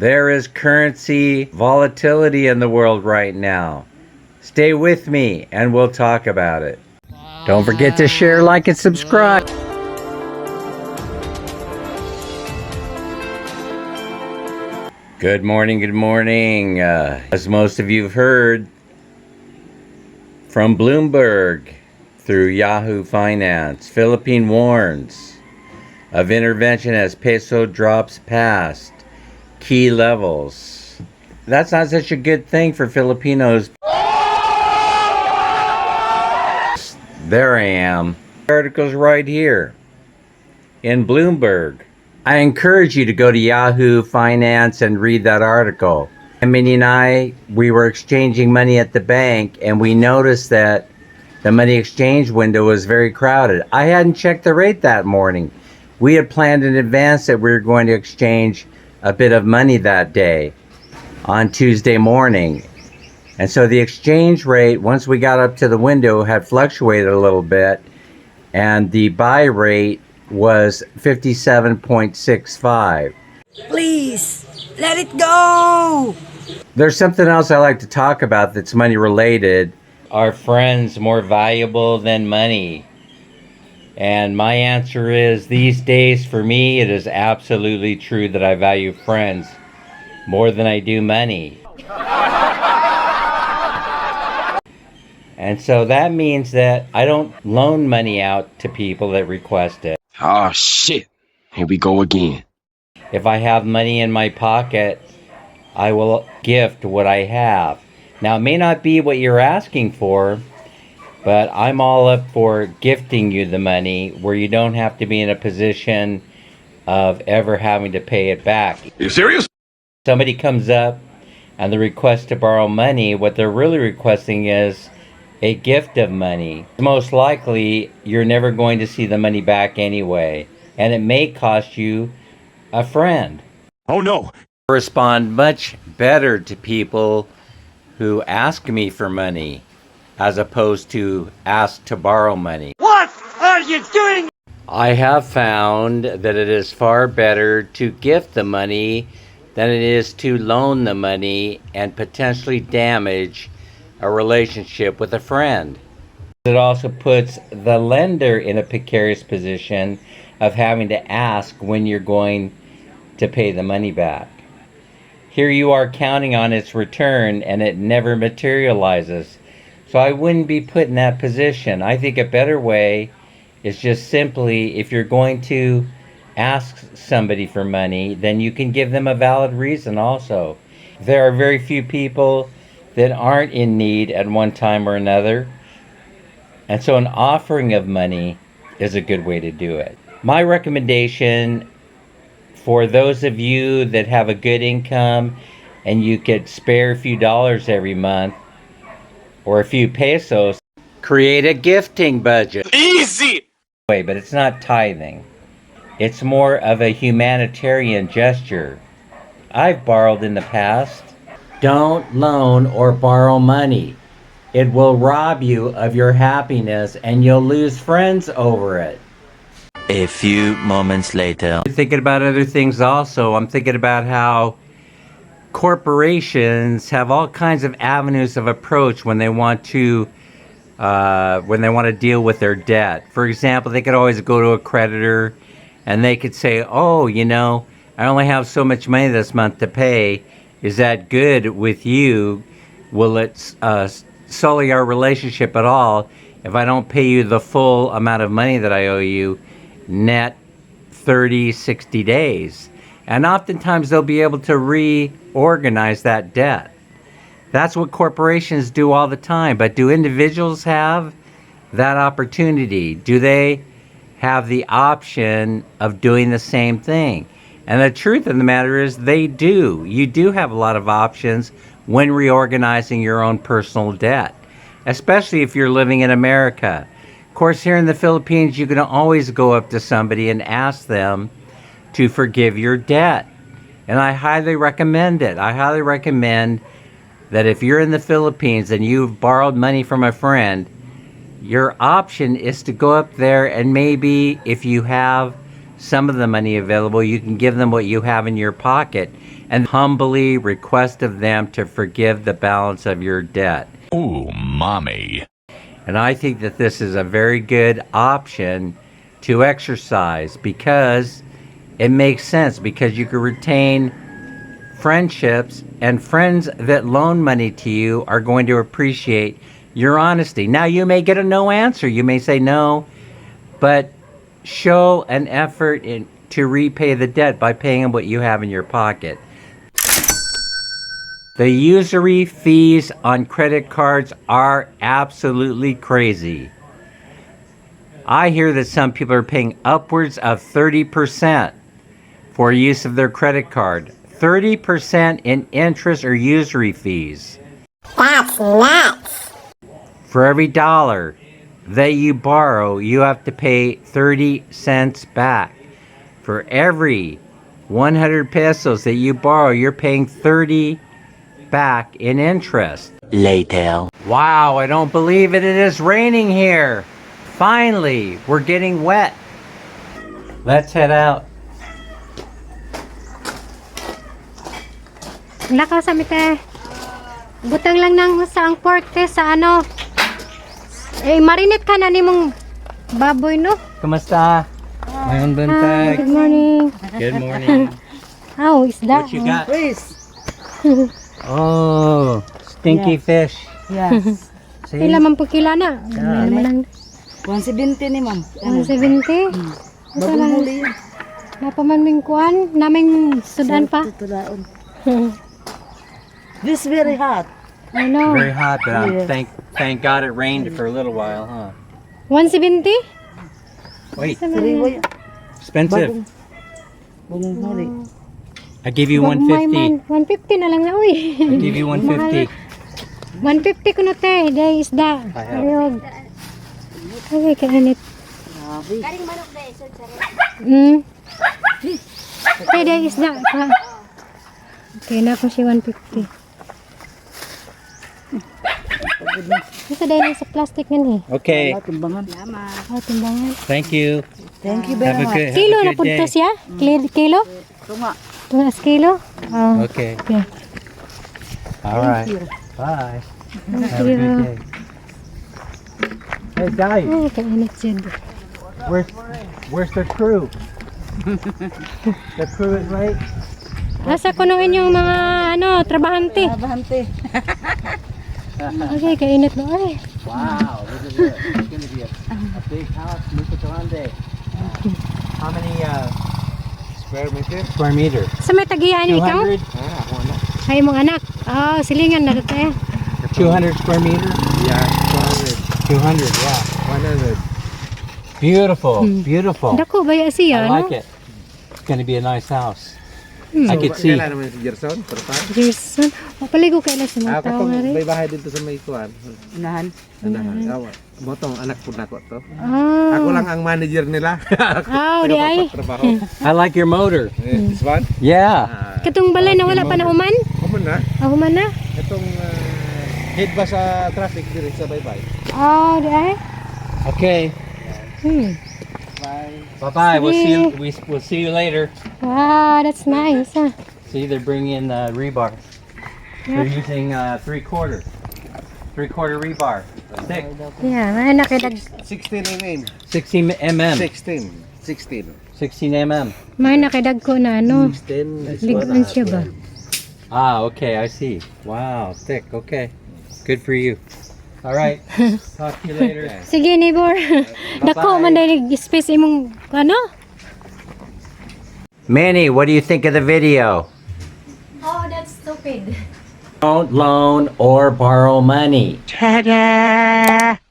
There is currency volatility in the world right now. Stay with me and we'll talk about it. Don't forget to share, like, and subscribe. Good morning, good morning. As most of you have heard from Bloomberg through Yahoo Finance, Philippines warns of intervention as peso drops past key levels. That's not such a good thing for Filipinos. There I am. The article's right here in Bloomberg. I encourage you to go to Yahoo Finance and read that article. Minnie and I, we were exchanging money at the bank, and we noticed that the money exchange window was very crowded. I hadn't checked the rate that morning. We had planned in advance that we were going to exchange a bit of money that day on Tuesday morning. And so the exchange rate, once we got up to the window, had fluctuated a little bit, and the buy rate was 57.65. Please, let it go! There's something else I like to talk about that's money related. Are friends more valuable than money? And my answer is, these days for me, it is absolutely true that I value friends more than I do money. And so that means that I don't loan money out to people that request it. Oh shit, here we go again. If I have money in my pocket, I will gift what I have. Now, it may not be what you're asking for, but I'm all up for gifting you the money where you don't have to be in a position of ever having to pay it back. Are you serious? Somebody comes up and the request to borrow money, what they're really requesting is a gift of money. Most likely, you're never going to see the money back anyway, and it may cost you a friend. Oh no! I respond much better to people who ask me for money as opposed to ask to borrow money. What are you doing? I have found that it is far better to gift the money than it is to loan the money and potentially damage a relationship with a friend. It also puts the lender in a precarious position of having to ask when you're going to pay the money back. Here you are counting on its return and it never materializes. So I wouldn't be put in that position. I think a better way is just simply, if you're going to ask somebody for money, then you can give them a valid reason also. There are very few people that aren't in need at one time or another. And so an offering of money is a good way to do it. My recommendation for those of you that have a good income and you could spare a few dollars every month or a few pesos, create a gifting budget. Easy! But it's not tithing. It's more of a humanitarian gesture. I've borrowed in the past. Don't loan or borrow money. It will rob you of your happiness and you'll lose friends over it. A few moments later. I'm thinking about other things also. I'm thinking about how corporations have all kinds of avenues of approach when they want to deal with their debt. For example, they could always go to a creditor and they could say, oh, I only have so much money this month to pay. Is that good with you? Will it sully our relationship at all if I don't pay you the full amount of money that I owe you net 30, 60 days? And oftentimes they'll be able to reorganize that debt. That's what corporations do all the time. But do individuals have that opportunity? Do they have the option of doing the same thing? And the truth of the matter is they do. You do have a lot of options when reorganizing your own personal debt, especially if you're living in America. Of course, here in the Philippines, you can always go up to somebody and ask them to forgive your debt. And I highly recommend it. I highly recommend that if you're in the Philippines and you've borrowed money from a friend, your option is to go up there and maybe if you have some of the money available, you can give them what you have in your pocket and humbly request of them to forgive the balance of your debt. Ooh, mommy. And I think that this is a very good option to exercise because it makes sense, because you can retain friendships, and friends that loan money to you are going to appreciate your honesty. Now, you may get a no answer. You may say no, but show an effort to repay the debt by paying them what you have in your pocket. The usury fees on credit cards are absolutely crazy. I hear that some people are paying upwards of 30% for use of their credit card. 30% in interest or usury fees. That's nuts. For every dollar that you borrow, you have to pay 30 cents back. For every 100 pesos that you borrow, you're paying 30 back in interest. Later. Wow, I don't believe it. It is raining here. Finally, we're getting wet. Let's head out. Lakaw sa mite. Butang lang ng saang pork te sa ano. Marinate ka na ni mong baboy, no? Kamusta? Mayroon Hi, buntag. good morning. Good morning. Oh, is that? What you got? Please. Oh, stinky fish. Yes. See? Kailan man po kila na? Ano naman lang. 170 ni ma'am. 170. Bagong huli yun. Napamanming kuan. Naming sudan pa. Tutulaon. This very hot. I know. Very hot, but Yeah. thank God it rained for a little while, huh? 170? Wait, Sariwa yun. expensive. Bagong huli. I give you Wag may 150. man. 150 na lang na, uy. I give you 150. 150 ko na te. Day is da. I have. Ayog. Okay, kainit. Grabe. Okay, day is da. Okay, na ko si 150. Ito dahil sa plastic yan eh. Okay, Timbangan. Oh, timbangan. thank you. Thank you Have very a much. good, Kilo have na a po good to day. siya? Kilo? Tunga. Tunas kilo? Oh, Okay, okay. all right. you. Bye. Thank Have a good you. day. Hey guys, Oh, kainit siya. where's the crew? The crew is late. Asa ko nung inyong mga trabahante. Abahante. Okay, kainit na. Ay, Wow, look at this. It's going to be a big house, Luca Grande. How many square meter? sa may tagihan niyo ikaw? 200? Ay, mong anak. Oh, silingan na dito eh. 200 square meter? Yeah, 200, yeah. 100. Beautiful, beautiful. Dako ba I siya, no? like it. It's going to be a nice house. I could see. Kailan naman si Gerson? Perpan? Gerson. Mapaligo kayo na sa mga Ako tao tong nga rin. may bahay dito sa may kuan. Unahan. Anahan. Motong anak po na ko to. Ah. Ako lang ang manager nila. Ah, di ay. Trabaho. I like your motor. This one? Yeah. Katong balay na wala pa na human? Common na. Human na? Itong head ba sa traffic dito sa Baybay. Oh, di ay. Okay. Bye. Bye-bye. We'll see you. Sige. We'll see you later. Wow, that's nice. See, they're bringing in rebar. They're using 3/4 rebar. Thick. Yeah, may nakadag 16 mm. 16 mm. 16. 16. 16 mm. may nakadag ko na ano. 16. Ligon siya ba? Ah, okay. I see. Wow, thick. Okay. Good for you. All right. Talk to you later. Sige, neighbor. Dako man dahil space imong ano? Minnie, what do you think of the video? Oh, that's stupid. Don't loan or borrow money. Ta-da!